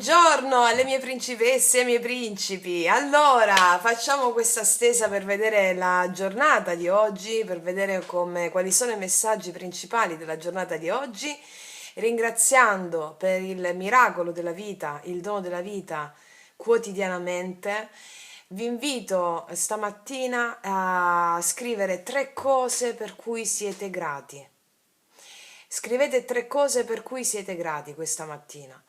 Buongiorno alle mie principesse e ai miei principi. Allora, facciamo questa stesa per vedere la giornata di oggi, per vedere quali sono i messaggi principali della giornata di oggi, ringraziando per il miracolo della vita, il dono della vita quotidianamente. Vi invito stamattina a scrivere 3 cose per cui siete grati. Scrivete 3 cose per cui siete grati questa mattina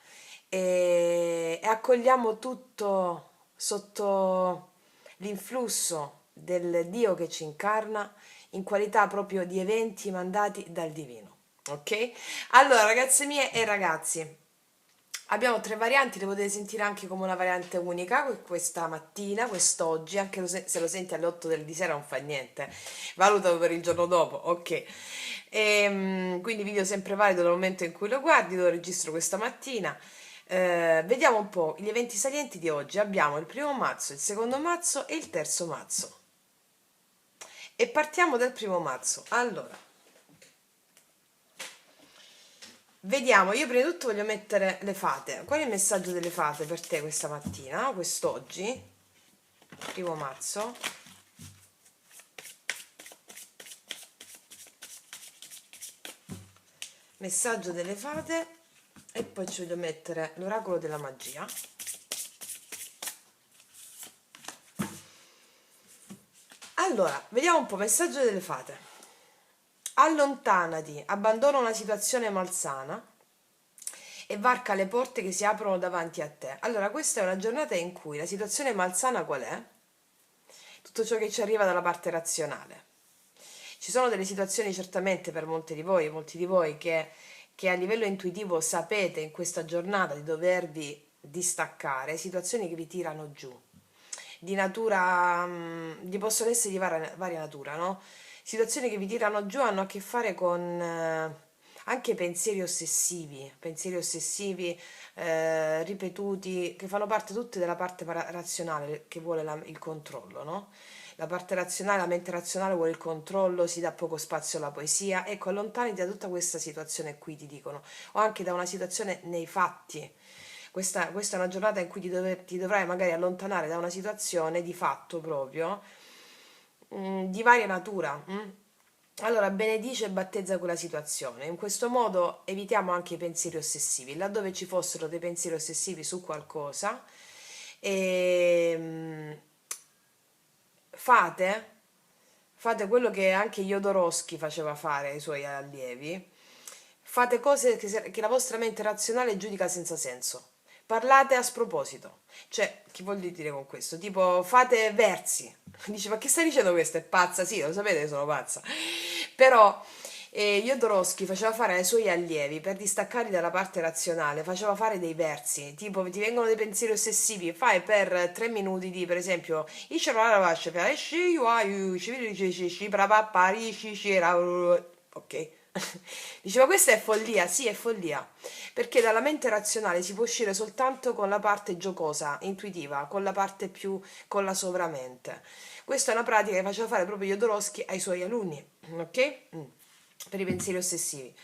e accogliamo tutto sotto l'influsso del Dio che ci incarna in qualità proprio di eventi mandati dal Divino. Ok? Allora, ragazze mie e ragazzi, abbiamo 3 varianti, le potete sentire anche come una variante unica questa mattina, quest'oggi, anche se lo senti alle 8 di sera non fa niente, valutalo per il giorno dopo, ok. Quindi video sempre valido dal momento in cui lo guardi, lo registro questa mattina. Vediamo un po' gli eventi salienti di oggi. Abbiamo il 1° marzo, il 2° marzo e il 3° marzo. E partiamo dal 1° marzo. Allora, vediamo, io prima di tutto voglio mettere le fate. Qual è il messaggio delle fate per te questa mattina, quest'oggi, 1° marzo? Messaggio delle fate e poi ci voglio mettere l'oracolo della magia. Allora, vediamo un po', messaggio delle fate. Allontanati, abbandona una situazione malsana e varca le porte che si aprono davanti a te. Allora, questa è una giornata in cui la situazione malsana qual è? Tutto ciò che ci arriva dalla parte razionale. Ci sono delle situazioni certamente per molti di voi che a livello intuitivo sapete in questa giornata di dovervi distaccare, situazioni che vi tirano giù, di natura, possono essere di varia natura, no? Situazioni che vi tirano giù hanno a che fare con anche pensieri ossessivi ripetuti, che fanno parte tutte della parte razionale che vuole il controllo, no? La parte razionale, la mente razionale vuole il controllo, si dà poco spazio alla poesia. Ecco, allontanati da tutta questa situazione qui, ti dicono, o anche da una situazione nei fatti. Questa è una giornata in cui ti dovrai magari allontanare da una situazione di fatto proprio, di varia natura. Allora, benedice e battezza quella situazione. In questo modo evitiamo anche i pensieri ossessivi. Laddove ci fossero dei pensieri ossessivi su qualcosa, e, fate quello che anche Jodorowsky faceva fare ai suoi allievi. Fate cose che la vostra mente razionale giudica senza senso. Parlate a sproposito. Cioè, che voglio dire con questo? Tipo, fate versi. Dice, ma che stai dicendo questo? È pazza? Sì, lo sapete che sono pazza. Però Jodorowsky faceva fare ai suoi allievi, per distaccarli dalla parte razionale, faceva fare dei versi. Tipo, ti vengono dei pensieri ossessivi, fai per 3 minuti di, per esempio, ok. Diceva questa è follia, sì è follia, perché dalla mente razionale si può uscire soltanto con la parte giocosa, intuitiva, con la parte più, con la sovramente. Questa è una pratica che faceva fare proprio Jodorowsky ai suoi alunni, ok? Per i pensieri ossessivi.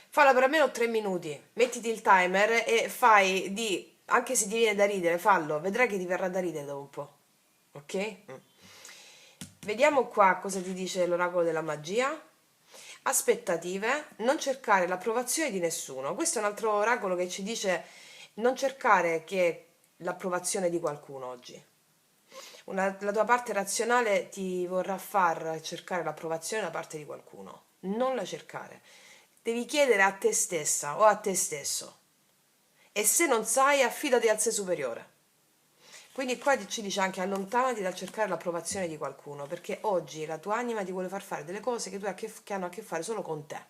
Falla per almeno 3 minuti, mettiti il timer e fai anche se ti viene da ridere, fallo, vedrai che ti verrà da ridere dopo un po', ok? Vediamo qua cosa ti dice l'oracolo della magia. Aspettative, non cercare l'approvazione di nessuno. Questo è un altro oracolo che ci dice non cercare l'approvazione di qualcuno oggi. La tua parte razionale ti vorrà far cercare l'approvazione da parte di qualcuno. Non la cercare. Devi chiedere a te stessa o a te stesso. E se non sai, affidati al sé superiore. Quindi qua ci dice anche allontanati dal cercare l'approvazione di qualcuno, perché oggi la tua anima ti vuole far fare delle cose che hanno a che fare solo con te.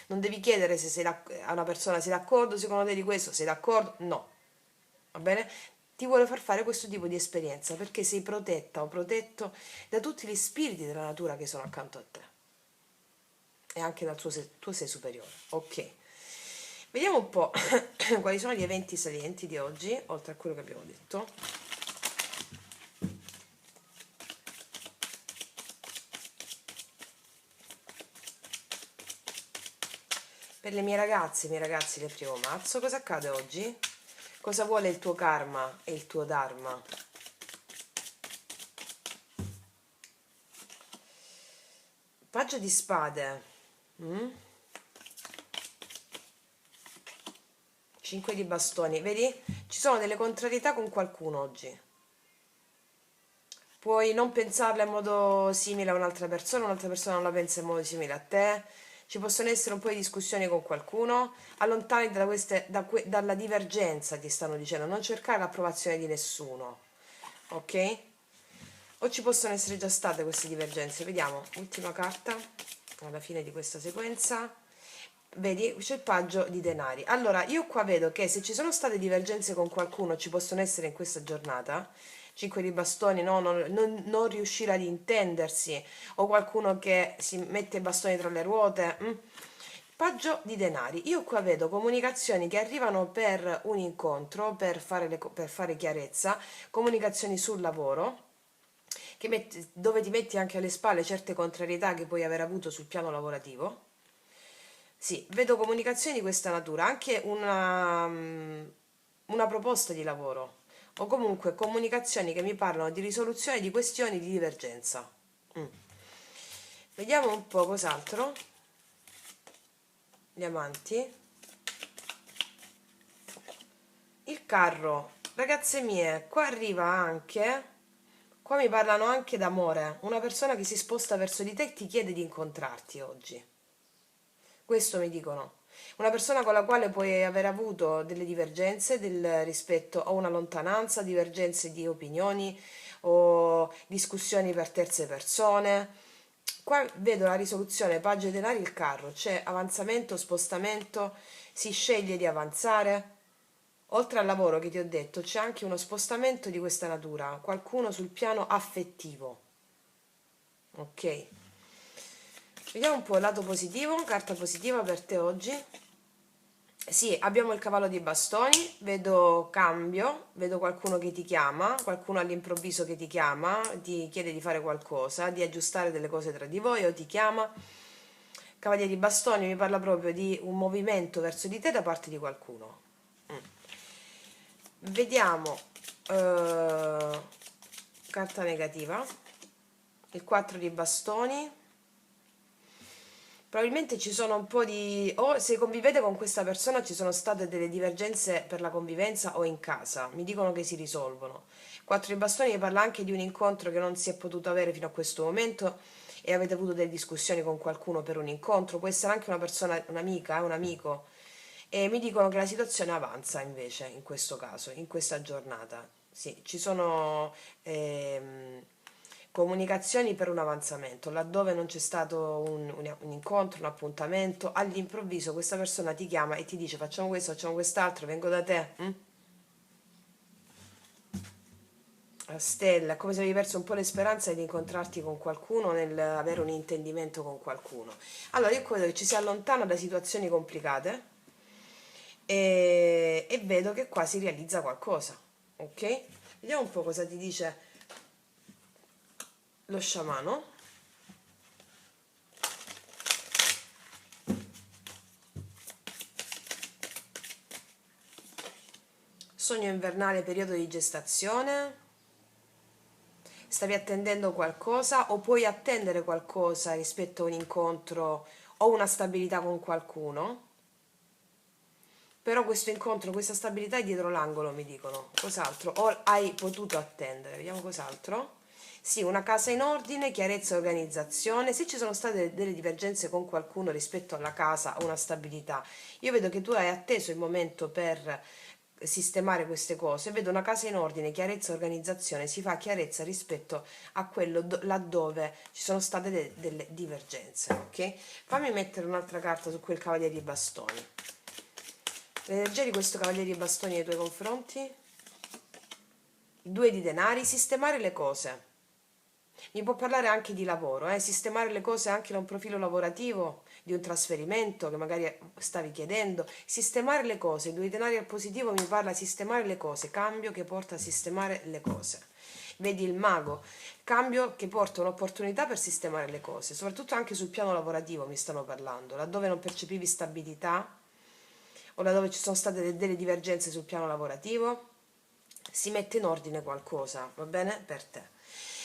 Non devi chiedere se a una persona sei d'accordo secondo te di questo, sei d'accordo? No. Va bene? Ti vuole far fare questo tipo di esperienza perché sei protetta o protetto da tutti gli spiriti della natura che sono accanto a te e anche dal tuo sé superiore. Ok. Vediamo un po' quali sono gli eventi salienti di oggi, oltre a quello che abbiamo detto. Per le mie ragazze e i miei ragazzi del 1° marzo, cosa accade oggi? Cosa vuole il tuo karma e il tuo dharma? Paggio di spade. 5 di bastoni. Vedi? Ci sono delle contrarietà con qualcuno oggi. Puoi non pensarla in modo simile a un'altra persona non la pensa in modo simile a te. Ci possono essere un po' di discussioni con qualcuno. Allontani dalla divergenza, ti stanno dicendo. Non cercare l'approvazione di nessuno. Ok? O ci possono essere già state queste divergenze. Vediamo, ultima carta alla fine di questa sequenza. Vedi, c'è il paggio di denari. Allora, io qua vedo che se ci sono state divergenze con qualcuno, ci possono essere in questa giornata, 5 di bastoni, no, non riuscire ad intendersi, o qualcuno che si mette i bastoni tra le ruote. Paggio di denari. Io qua vedo comunicazioni che arrivano per un incontro, per fare chiarezza, comunicazioni sul lavoro, dove ti metti anche alle spalle certe contrarietà che puoi aver avuto sul piano lavorativo. Sì, vedo comunicazioni di questa natura, anche una proposta di lavoro o comunque comunicazioni che mi parlano di risoluzione di questioni di divergenza. Mm. Vediamo un po' cos'altro. Diamanti. Il carro. Ragazze mie, qua arriva anche... Qua mi parlano anche d'amore. Una persona che si sposta verso di te e ti chiede di incontrarti oggi. Questo mi dicono. Una persona con la quale puoi aver avuto delle divergenze rispetto a una lontananza, divergenze di opinioni o discussioni per terze persone. Qua vedo la risoluzione, paggio denari, il carro, c'è avanzamento, spostamento, si sceglie di avanzare. Oltre al lavoro che ti ho detto, c'è anche uno spostamento di questa natura, qualcuno sul piano affettivo. Ok? Vediamo un po' il lato positivo, carta positiva per te oggi. Sì, abbiamo il cavallo di bastoni, vedo cambio, vedo qualcuno che ti chiama, qualcuno all'improvviso che ti chiama, ti chiede di fare qualcosa, di aggiustare delle cose tra di voi o ti chiama. Cavaliere di bastoni mi parla proprio di un movimento verso di te da parte di qualcuno. Vediamo carta negativa, il 4 di bastoni. Probabilmente ci sono un po' di... o se convivete con questa persona ci sono state delle divergenze per la convivenza o in casa, mi dicono che si risolvono. 4 di bastoni mi parla anche di un incontro che non si è potuto avere fino a questo momento e avete avuto delle discussioni con qualcuno per un incontro, può essere anche una persona, un'amica, un amico, e mi dicono che la situazione avanza invece in questo caso, in questa giornata. Sì, ci sono comunicazioni per un avanzamento, laddove non c'è stato un incontro, un appuntamento, all'improvviso questa persona ti chiama e ti dice facciamo questo, facciamo quest'altro, vengo da te. La stella, è come se avevi perso un po' le speranze di incontrarti con qualcuno, nel avere un intendimento con qualcuno. Allora io credo che ci si allontana da situazioni complicate e vedo che qua si realizza qualcosa, ok? Vediamo un po' cosa ti dice lo sciamano. Sogno invernale, periodo di gestazione. Stavi attendendo qualcosa o puoi attendere qualcosa rispetto a un incontro o una stabilità con qualcuno? Però questo incontro, questa stabilità è dietro l'angolo, mi dicono. Cos'altro? O hai potuto attendere? Vediamo cos'altro. Sì, una casa in ordine, chiarezza e organizzazione. Se ci sono state delle divergenze con qualcuno rispetto alla casa o una stabilità, io vedo che tu hai atteso il momento per sistemare queste cose. Vedo una casa in ordine, chiarezza e organizzazione. Si fa chiarezza rispetto a quello laddove ci sono state delle divergenze, ok? Fammi mettere un'altra carta su quel cavaliere di bastoni. L'energia di questo cavaliere di bastoni nei tuoi confronti? 2 di denari, sistemare le cose. Mi può parlare anche di lavoro, sistemare le cose anche da un profilo lavorativo, di un trasferimento che magari stavi chiedendo. Sistemare le cose, 2 di denari al positivo mi parla sistemare le cose, cambio che porta a sistemare le cose. Vedi il mago, cambio che porta un'opportunità per sistemare le cose, soprattutto anche sul piano lavorativo mi stanno parlando, laddove non percepivi stabilità o laddove ci sono state delle divergenze sul piano lavorativo, si mette in ordine qualcosa, va bene? Per te.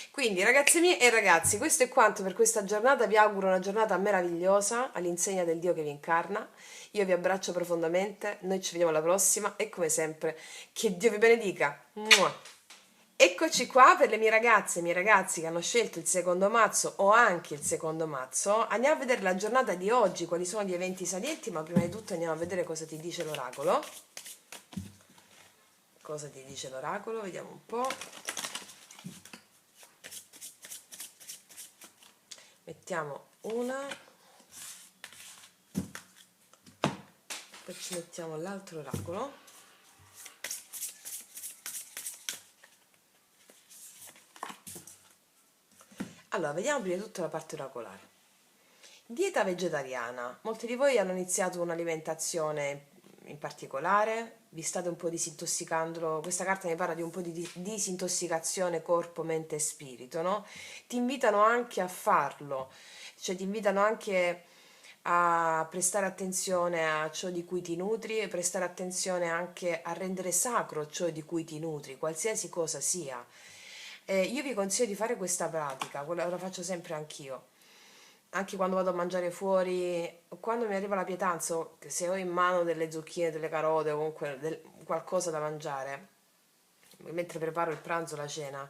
Quindi ragazze mie e ragazzi, questo è quanto per questa giornata, vi auguro una giornata meravigliosa all'insegna del Dio che vi incarna, io vi abbraccio profondamente, noi ci vediamo alla prossima e come sempre che Dio vi benedica. Mua. Eccoci qua per le mie ragazze e i miei ragazzi che hanno scelto il secondo mazzo o anche il secondo mazzo. Andiamo a vedere la giornata di oggi, quali sono gli eventi salienti, ma prima di tutto andiamo a vedere cosa ti dice l'oracolo. Cosa ti dice l'oracolo? Vediamo un po'. Mettiamo una, poi ci mettiamo l'altro oracolo. Allora, vediamo prima di tutto la parte oracolare. Dieta vegetariana. Molti di voi hanno iniziato un'alimentazione in particolare, vi state un po' disintossicando, questa carta mi parla di un po' di disintossicazione corpo, mente e spirito, no? Ti invitano anche a farlo, cioè ti invitano anche a prestare attenzione a ciò di cui ti nutri e prestare attenzione anche a rendere sacro ciò di cui ti nutri, qualsiasi cosa sia. Io vi consiglio di fare questa pratica, quella la faccio sempre anch'io. Anche quando vado a mangiare fuori, quando mi arriva la pietanza, o se ho in mano delle zucchine, delle carote o comunque qualcosa da mangiare, mentre preparo il pranzo, la cena,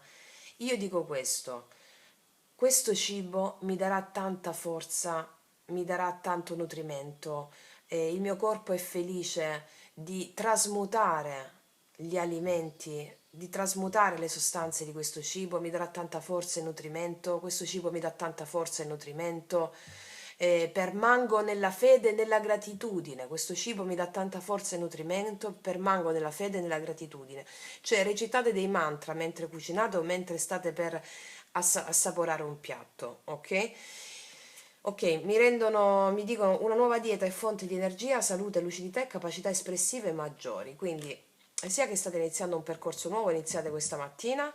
io dico questo cibo mi darà tanta forza, mi darà tanto nutrimento, il mio corpo è felice di trasmutare gli alimenti, di trasmutare le sostanze di questo cibo, mi darà tanta forza e nutrimento, questo cibo mi dà tanta forza e nutrimento, permango nella fede e nella gratitudine, questo cibo mi dà tanta forza e nutrimento, permango nella fede e nella gratitudine. Cioè recitate dei mantra mentre cucinate o mentre state per assaporare un piatto, ok? Ok, mi dicono una nuova dieta è fonte di energia, salute, lucidità e capacità espressive maggiori. Quindi, sia che state iniziando un percorso nuovo, iniziate questa mattina,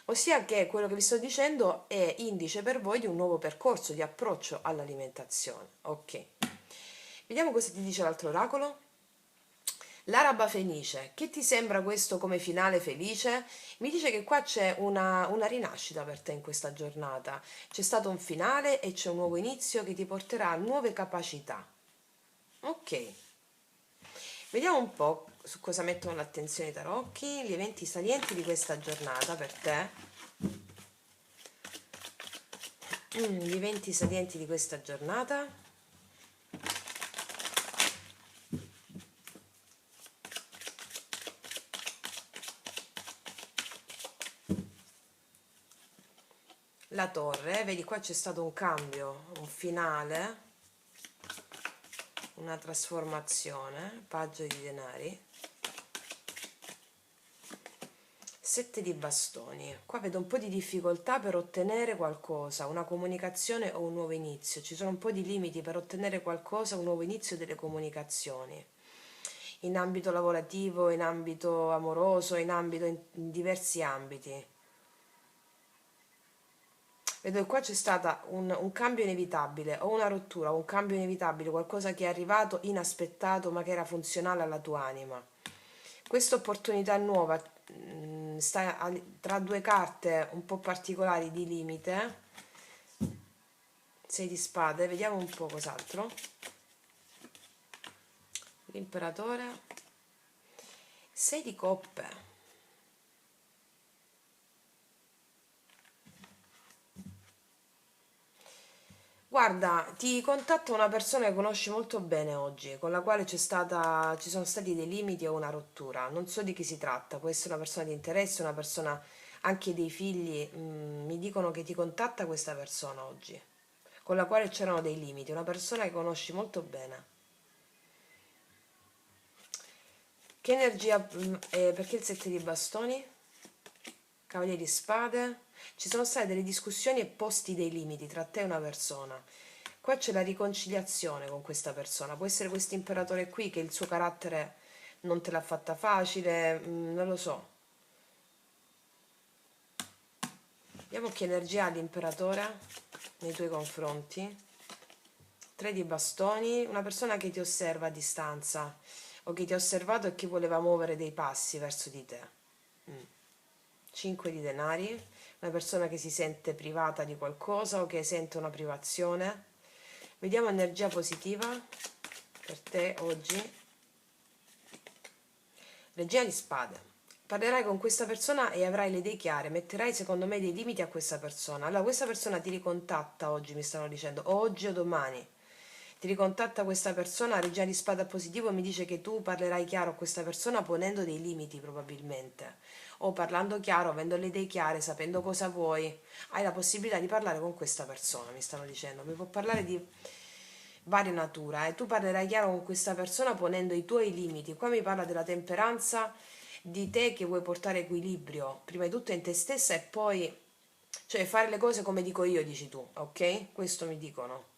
ossia che quello che vi sto dicendo è indice per voi di un nuovo percorso di approccio all'alimentazione. Ok, vediamo cosa ti dice l'altro oracolo. L'araba fenice, che ti sembra questo come finale felice? Mi dice che qua c'è una rinascita per te in questa giornata, c'è stato un finale e c'è un nuovo inizio che ti porterà a nuove capacità. Ok, vediamo un po' su cosa mettono l'attenzione i tarocchi, gli eventi salienti di questa giornata per te. Gli eventi salienti di questa giornata. La torre, vedi qua c'è stato un cambio, un finale, una trasformazione, paggio di denari, 7 di bastoni. Qua vedo un po' di difficoltà per ottenere qualcosa, una comunicazione o un nuovo inizio. Ci sono un po' di limiti per ottenere qualcosa, un nuovo inizio delle comunicazioni. In ambito lavorativo, in ambito amoroso, in diversi ambiti. Vedo che qua c'è stato un cambio inevitabile, o una rottura, o un cambio inevitabile, qualcosa che è arrivato inaspettato ma che era funzionale alla tua anima. Questa opportunità nuova sta tra due carte un po' particolari di limite. 6 di spade, vediamo un po' cos'altro. L'imperatore. 6 di coppe. Guarda, ti contatta una persona che conosci molto bene oggi, con la quale ci sono stati dei limiti o una rottura. Non so di chi si tratta, può essere una persona di interesse, una persona, anche dei figli. Mi dicono che ti contatta questa persona oggi, con la quale c'erano dei limiti, una persona che conosci molto bene. Che energia, perché il 7 di bastoni? Cavaliere di spade. Ci sono state delle discussioni e posti dei limiti tra te e una persona. Qua c'è la riconciliazione con questa persona. Può essere questo imperatore qui che il suo carattere non te l'ha fatta facile, non lo so. Vediamo che energia ha l'imperatore nei tuoi confronti. 3 di bastoni, una persona che ti osserva a distanza, o che ti ha osservato e che voleva muovere dei passi verso di te. 5 di denari, una persona che si sente privata di qualcosa o che sente una privazione. Vediamo energia positiva per te oggi. Regina di spade. Parlerai con questa persona e avrai le idee chiare, metterai secondo me dei limiti a questa persona. Allora questa persona ti ricontatta oggi, mi stanno dicendo, o oggi o domani. Ti ricontatta questa persona, Regina di Spada positivo, mi dice che tu parlerai chiaro a questa persona ponendo dei limiti probabilmente, o parlando chiaro, avendo le idee chiare, sapendo cosa vuoi, hai la possibilità di parlare con questa persona, mi stanno dicendo, mi può parlare di varia natura e tu parlerai chiaro con questa persona ponendo i tuoi limiti. Qua mi parla della temperanza, di te che vuoi portare equilibrio, prima di tutto in te stessa e poi, cioè fare le cose come dico io, dici tu, ok? Questo mi dicono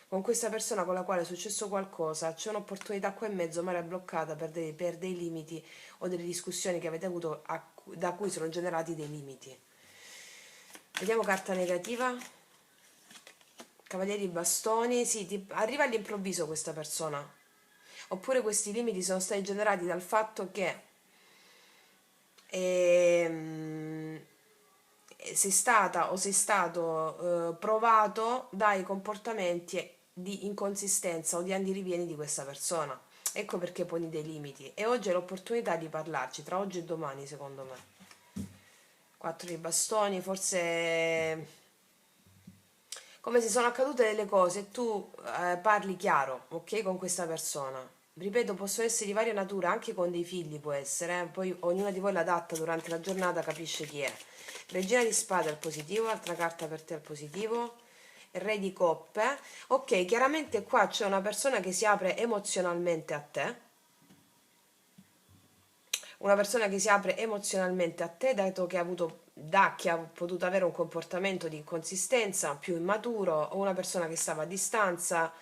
con questa persona con la quale è successo qualcosa, c'è un'opportunità qua in mezzo, ma era bloccata per dei limiti o delle discussioni che avete avuto da cui sono generati dei limiti. Vediamo carta negativa. Cavalieri di bastoni, sì, arriva all'improvviso questa persona. Oppure questi limiti sono stati generati dal fatto che sei stata o sei stato provato dai comportamenti di inconsistenza o di andirivieni di questa persona. Ecco perché poni dei limiti. E oggi è l'opportunità di parlarci, tra oggi e domani, secondo me. 4 di bastoni, forse come se sono accadute delle cose e tu parli chiaro, ok, con questa persona. Ripeto, possono essere di varia natura, anche con dei figli può essere, poi ognuna di voi l'adatta durante la giornata, capisce chi è. Regina di spade al positivo, altra carta per te al positivo. Re di coppe. Ok, chiaramente qua c'è una persona che si apre emozionalmente a te, una persona che si apre emozionalmente a te, dato che ha avuto che ha potuto avere un comportamento di inconsistenza più immaturo, o una persona che stava a distanza,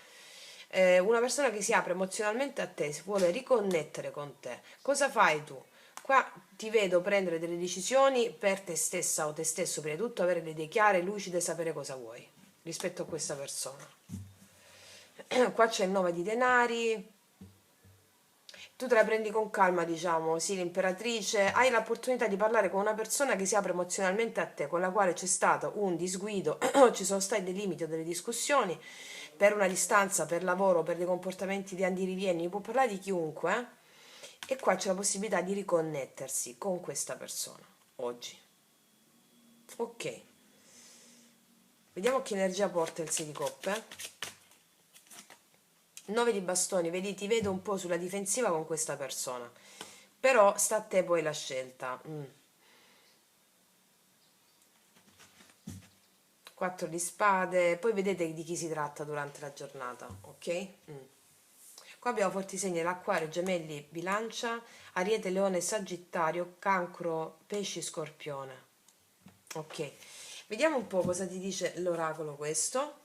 una persona che si apre emozionalmente a te, si vuole riconnettere con te. Cosa fai tu? Qua ti vedo prendere delle decisioni per te stessa o te stesso, prima di tutto avere le idee chiare, lucide, sapere cosa vuoi rispetto a questa persona. Qua c'è il 9 di denari, tu te la prendi con calma, diciamo, sì, l'imperatrice, hai l'opportunità di parlare con una persona che si apre emozionalmente a te, con la quale c'è stato un disguido, ci sono stati dei limiti o delle discussioni, per una distanza, per lavoro, per dei comportamenti di andirivieni, può parlare di chiunque, e qua c'è la possibilità di riconnettersi con questa persona, oggi. Ok, vediamo che energia porta il 6 di coppe. 9 di bastoni, vedi, ti vedo un po' sulla difensiva con questa persona, però sta a te poi la scelta. 4 di spade, poi vedete di chi si tratta durante la giornata, ok? Qua abbiamo forti segni dell'acquario, gemelli, bilancia, ariete, leone, sagittario, cancro, pesci, scorpione. Ok, vediamo un po' cosa ti dice l'oracolo questo.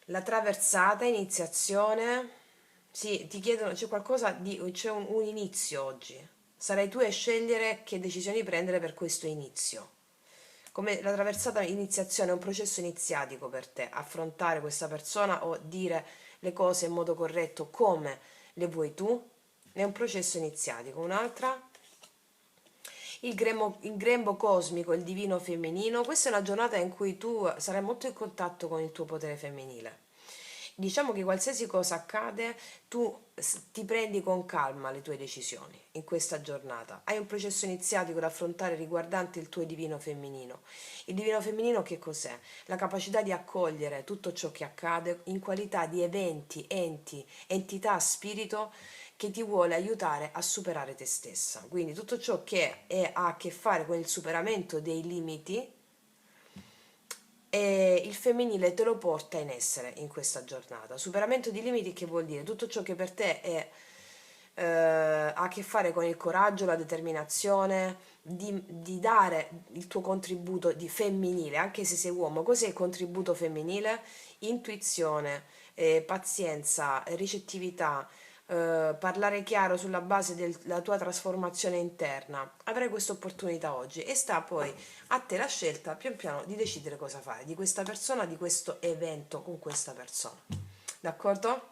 La traversata, iniziazione, sì, ti chiedono, c'è qualcosa di, c'è un inizio oggi. Sarai tu a scegliere che decisioni prendere per questo inizio. Come la traversata iniziazione è un processo iniziatico per te, affrontare questa persona o dire le cose in modo corretto come le vuoi tu, è un processo iniziatico. Un'altra, il grembo cosmico, il divino femminino, questa è una giornata in cui tu sarai molto in contatto con il tuo potere femminile. Diciamo che qualsiasi cosa accade, tu ti prendi con calma le tue decisioni in questa giornata. Hai un processo iniziatico da affrontare riguardante il tuo divino femminino. Il divino femminino che cos'è? La capacità di accogliere tutto ciò che accade in qualità di eventi, enti, entità, spirito che ti vuole aiutare a superare te stessa. Quindi tutto ciò che ha a che fare con il superamento dei limiti, e il femminile te lo porta in essere in questa giornata. Superamento di limiti che vuol dire tutto ciò che per te ha a che fare con il coraggio, la determinazione di dare il tuo contributo di femminile, anche se sei uomo. Cos'è il contributo femminile? Intuizione, pazienza, ricettività, parlare chiaro sulla base della tua trasformazione interna, avrai questa opportunità oggi e sta poi a te la scelta pian piano di decidere cosa fare di questa persona, di questo evento con questa persona. D'accordo?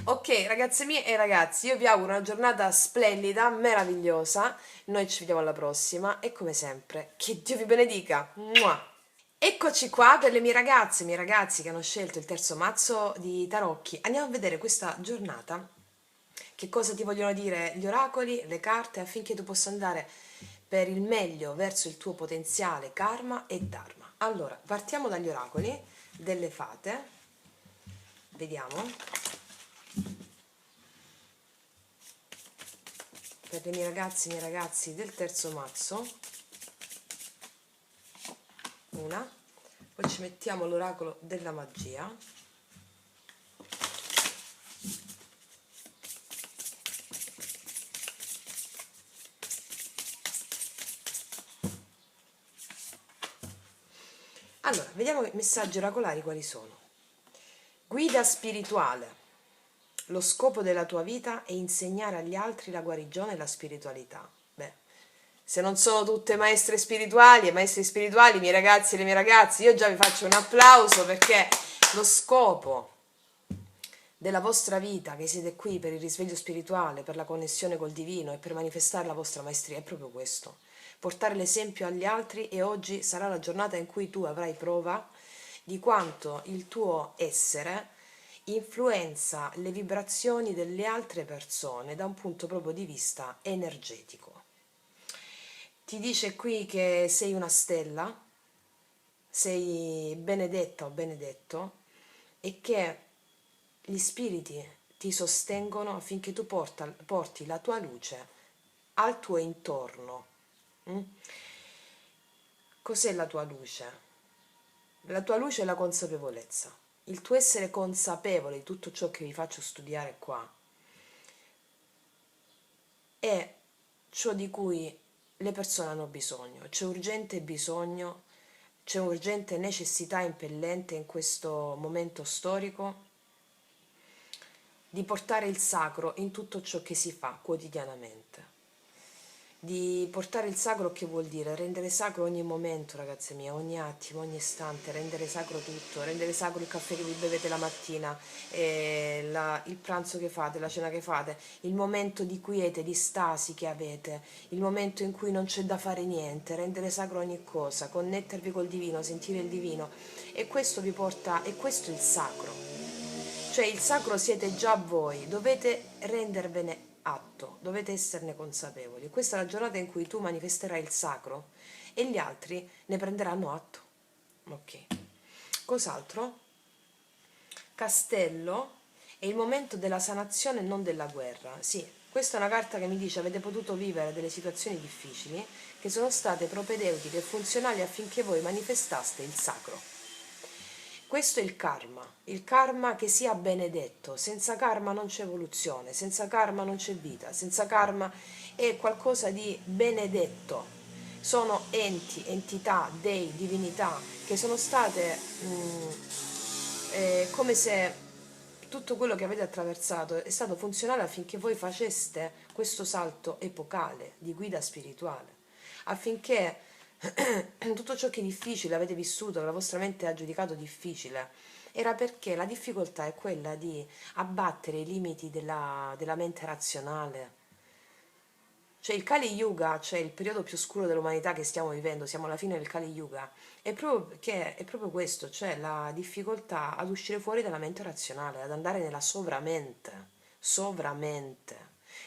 Ok, ragazze mie e ragazzi, io vi auguro una giornata splendida, meravigliosa. Noi ci vediamo alla prossima e come sempre, che Dio vi benedica. Mua! Eccoci qua per le mie ragazze e i miei ragazzi che hanno scelto il terzo mazzo di tarocchi. Andiamo a vedere questa giornata. Che cosa ti vogliono dire gli oracoli, le carte, affinché tu possa andare per il meglio verso il tuo potenziale karma e dharma. Allora, partiamo dagli oracoli delle fate. Vediamo. Per le mie ragazze e i miei ragazzi del terzo mazzo. Una. Poi ci mettiamo l'oracolo della magia. Allora, vediamo i messaggi oracolari quali sono. Guida spirituale. Lo scopo della tua vita è insegnare agli altri la guarigione e la spiritualità. Beh, se non sono tutte maestre spirituali e maestri spirituali, i miei ragazzi e le mie ragazze, io già vi faccio un applauso perché lo scopo della vostra vita, che siete qui per il risveglio spirituale, per la connessione col divino e per manifestare la vostra maestria, è proprio questo. Portare l'esempio agli altri e oggi sarà la giornata in cui tu avrai prova di quanto il tuo essere influenza le vibrazioni delle altre persone da un punto proprio di vista energetico. Ti dice qui che sei una stella, sei benedetta o benedetto e che gli spiriti ti sostengono affinché tu porti la tua luce al tuo intorno. Mm? Cos'è la tua luce? La tua luce è la consapevolezza, il tuo essere consapevole di tutto ciò che vi faccio studiare qua è ciò di cui le persone hanno bisogno, c'è urgente bisogno, c'è urgente necessità impellente in questo momento storico di portare il sacro in tutto ciò che si fa quotidianamente. Di portare il sacro che vuol dire? Rendere sacro ogni momento, ragazze mie, ogni attimo, ogni istante, rendere sacro tutto, rendere sacro il caffè che vi bevete la mattina, il pranzo che fate, la cena che fate, il momento di quiete, di stasi che avete, il momento in cui non c'è da fare niente, rendere sacro ogni cosa, connettervi col divino, sentire il divino e questo vi porta, e questo è il sacro. Cioè il sacro siete già voi, dovete rendervene atto, dovete esserne consapevoli. Questa è la giornata in cui tu manifesterai il sacro e gli altri ne prenderanno atto. Ok. Cos'altro? Castello è il momento della sanazione e non della guerra. Sì, questa è una carta che mi dice avete potuto vivere delle situazioni difficili che sono state propedeutiche e funzionali affinché voi manifestaste il sacro. Questo è il karma che sia benedetto, senza karma non c'è evoluzione, senza karma non c'è vita, senza karma è qualcosa di benedetto. Sono enti, entità, dei, divinità che sono state come se tutto quello che avete attraversato è stato funzionale affinché voi faceste questo salto epocale di guida spirituale, affinché tutto ciò che è difficile avete vissuto, che la vostra mente ha giudicato difficile, era perché la difficoltà è quella di abbattere i limiti della mente razionale. Cioè il Kali Yuga, cioè il periodo più scuro dell'umanità che stiamo vivendo, siamo alla fine del Kali Yuga, è proprio questo, cioè la difficoltà ad uscire fuori dalla mente razionale, ad andare nella sovramente,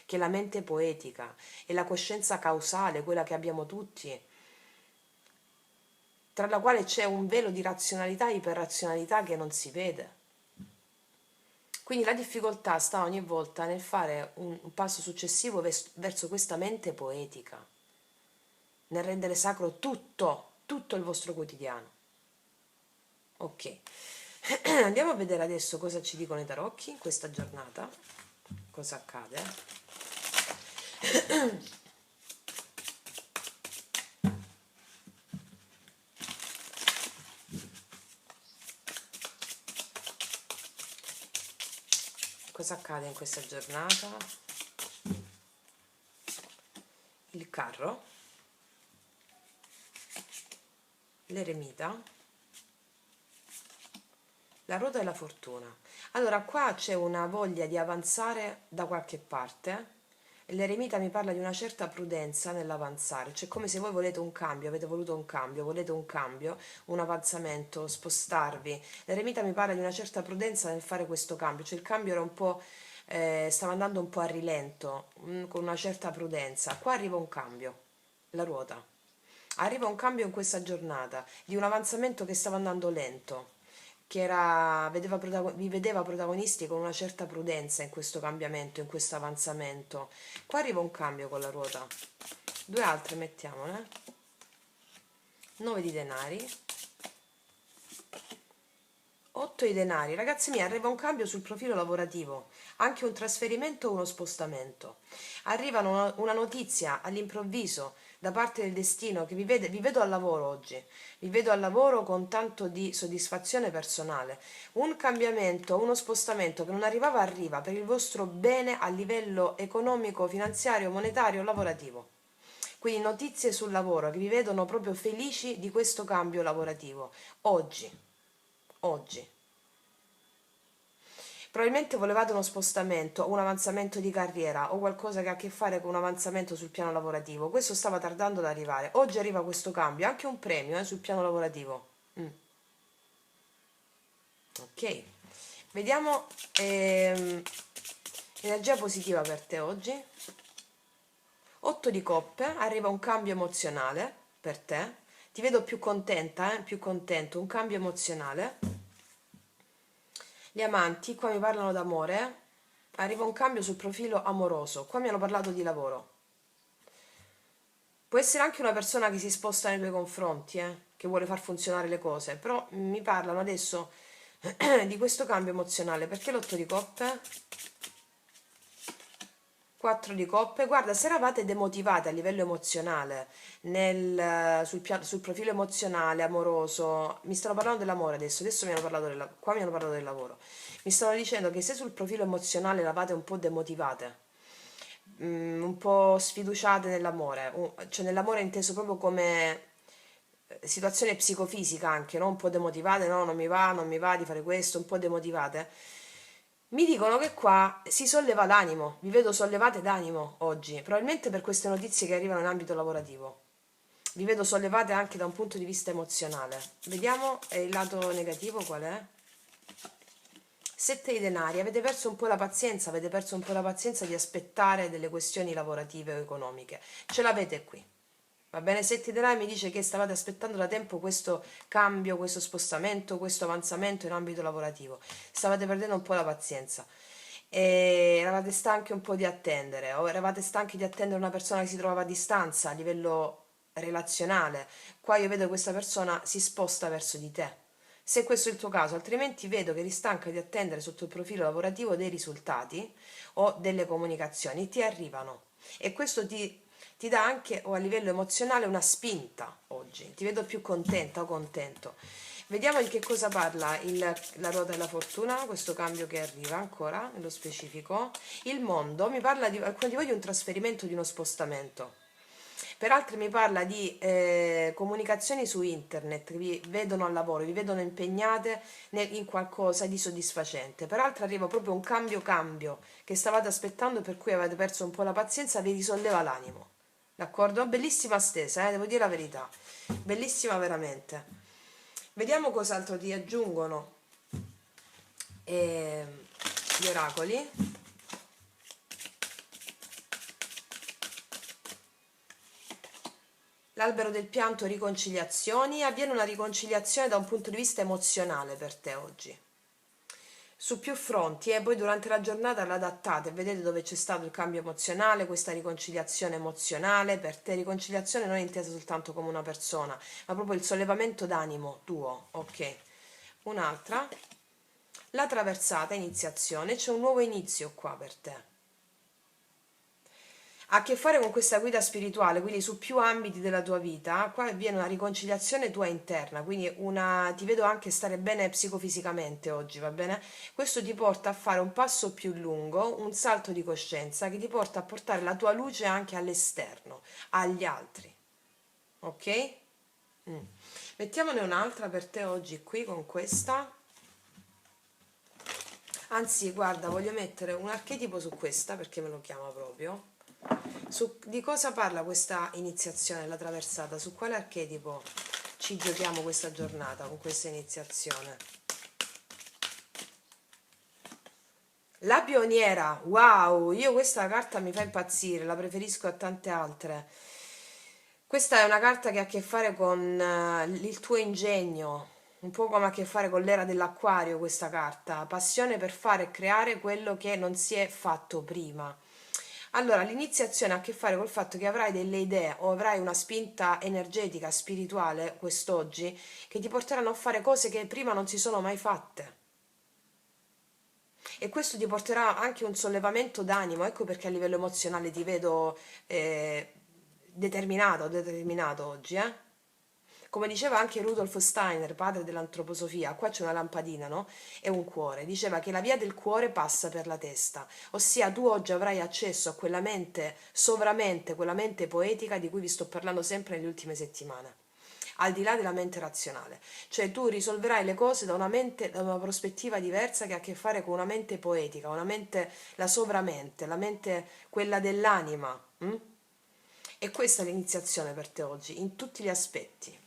che è la mente poetica, è la coscienza causale, quella che abbiamo tutti, tra la quale c'è un velo di razionalità e iperrazionalità che non si vede. Quindi la difficoltà sta ogni volta nel fare un passo successivo verso questa mente poetica, nel rendere sacro tutto il vostro quotidiano. Ok, andiamo a vedere adesso cosa ci dicono i tarocchi in questa giornata, cosa accade. Cosa accade in questa giornata? Il carro, l'eremita, la ruota e la fortuna. Allora, qua c'è una voglia di avanzare da qualche parte. L'eremita mi parla di una certa prudenza nell'avanzare, cioè come se voi volete un cambio, avete voluto un cambio, volete un cambio, un avanzamento, spostarvi. L'eremita mi parla di una certa prudenza nel fare questo cambio, cioè il cambio era un po', stava andando un po' a rilento, con una certa prudenza. Qua arriva un cambio, la ruota. Arriva un cambio in questa giornata, di un avanzamento che stava andando lento, che vi vedeva protagonisti con una certa prudenza in questo cambiamento, in questo avanzamento. Qua arriva un cambio con la ruota. Due altre mettiamone. 9 di denari. 8 i denari. Ragazzi miei, arriva un cambio sul profilo lavorativo, anche un trasferimento o uno spostamento. Arriva una notizia all'improvviso da parte del destino che vi vedo al lavoro oggi, vi vedo al lavoro con tanto di soddisfazione personale. Un cambiamento, uno spostamento che non arrivava arriva per il vostro bene a livello economico, finanziario, monetario, lavorativo. Quindi notizie sul lavoro che vi vedono proprio felici di questo cambio lavorativo. Oggi. Probabilmente volevate uno spostamento, un avanzamento di carriera o qualcosa che ha a che fare con un avanzamento sul piano lavorativo. Questo stava tardando ad arrivare. Oggi arriva questo cambio, anche un premio sul piano lavorativo. Ok, vediamo energia positiva per te oggi. 8 di coppe, arriva un cambio emozionale per te. Ti vedo più contenta, più contento, un cambio emozionale. Gli amanti, qua mi parlano d'amore, arriva un cambio sul profilo amoroso, qua mi hanno parlato di lavoro. Può essere anche una persona che si sposta nei tuoi confronti, che vuole far funzionare le cose, però mi parlano adesso di questo cambio emozionale. Perché l'otto di coppe? 4 di coppe. Guarda, se eravate demotivate a livello emozionale, sul profilo emozionale, amoroso, mi stanno parlando dell'amore adesso mi hanno parlato qua mi hanno parlato del lavoro. Mi stanno dicendo che se sul profilo emozionale eravate un po' demotivate, un po' sfiduciate nell'amore, cioè nell'amore inteso proprio come situazione psicofisica anche, no? Un po' demotivate, no, non mi va di fare questo, un po' demotivate. Mi dicono che qua si solleva l'animo, vi vedo sollevate d'animo oggi, probabilmente per queste notizie che arrivano in ambito lavorativo. Vi vedo sollevate anche da un punto di vista emozionale. Vediamo il lato negativo qual è? 7 di denari, avete perso un po' la pazienza, di aspettare delle questioni lavorative o economiche. Ce l'avete qui. Va bene, 7 denari mi dice che stavate aspettando da tempo questo cambio, questo spostamento, questo avanzamento in ambito lavorativo. Stavate perdendo un po' la pazienza. E eravate stanchi un po' di attendere, o eravate stanchi di attendere una persona che si trovava a distanza a livello relazionale. Qua io vedo che questa persona si sposta verso di te. Se questo è il tuo caso, altrimenti vedo che eri stanca di attendere sotto il profilo lavorativo dei risultati o delle comunicazioni, ti arrivano. E questo ti dà anche o a livello emozionale una spinta oggi, ti vedo più contenta o contento. Vediamo in che cosa parla la ruota della fortuna, questo cambio che arriva ancora, nello specifico. Il mondo mi parla di alcuni di voi di un trasferimento, di uno spostamento. Per altri mi parla di comunicazioni su internet che vi vedono al lavoro, vi vedono impegnate in qualcosa di soddisfacente. Per altri arriva proprio un cambio che stavate aspettando, per cui avete perso un po' la pazienza, vi risolleva l'animo. D'accordo? Bellissima stesa, devo dire la verità. Bellissima veramente. Vediamo cos'altro ti aggiungono gli oracoli. L'albero del pianto, riconciliazioni. Avviene una riconciliazione da un punto di vista emozionale per te oggi. Su più fronti, e poi durante la giornata l'adattate, vedete dove c'è stato il cambio emozionale, questa riconciliazione emozionale. Per te riconciliazione non è intesa soltanto come una persona, ma proprio il sollevamento d'animo tuo. Ok. Un'altra. La traversata, iniziazione, c'è un nuovo inizio qua per te. ha a che fare con questa guida spirituale, quindi su più ambiti della tua vita. Qua viene una riconciliazione tua interna, quindi ti vedo anche stare bene psicofisicamente oggi, va bene? Questo ti porta a fare un passo più lungo, un salto di coscienza che ti porta a portare la tua luce anche all'esterno, agli altri, ok? Mm. Mettiamone un'altra per te oggi qui con questa. Anzi, guarda, voglio mettere un archetipo su questa perché me lo chiama proprio. Di cosa parla questa iniziazione, la traversata? Su quale archetipo ci giochiamo questa giornata con questa iniziazione? La pioniera, wow, io questa carta mi fa impazzire, la preferisco a tante altre. Questa è una carta che ha a che fare con il tuo ingegno, un po' come ha a che fare con l'era dell'acquario questa carta, passione per fare e creare quello che non si è fatto prima. Allora, l'iniziazione ha a che fare col fatto che avrai delle idee o avrai una spinta energetica, spirituale quest'oggi che ti porteranno a fare cose che prima non si sono mai fatte. E questo ti porterà anche un sollevamento d'animo, ecco perché a livello emozionale ti vedo determinato oggi, eh? Come diceva anche Rudolf Steiner, padre dell'antroposofia, qua c'è una lampadina, no? E un cuore. Diceva che la via del cuore passa per la testa, ossia tu oggi avrai accesso a quella mente sovramente, quella mente poetica di cui vi sto parlando sempre nelle ultime settimane, al di là della mente razionale. Cioè tu risolverai le cose da una mente, da una prospettiva diversa che ha a che fare con una mente poetica, una mente, la sovramente, la mente, quella dell'anima. E questa è l'iniziazione per te oggi, in tutti gli aspetti.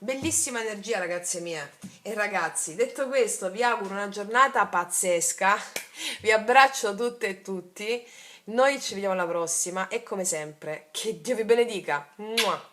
Bellissima energia, ragazze mie e ragazzi. Detto questo, vi auguro una giornata pazzesca. Vi abbraccio tutte e tutti. Noi ci vediamo alla prossima e come sempre, che Dio vi benedica. Mua.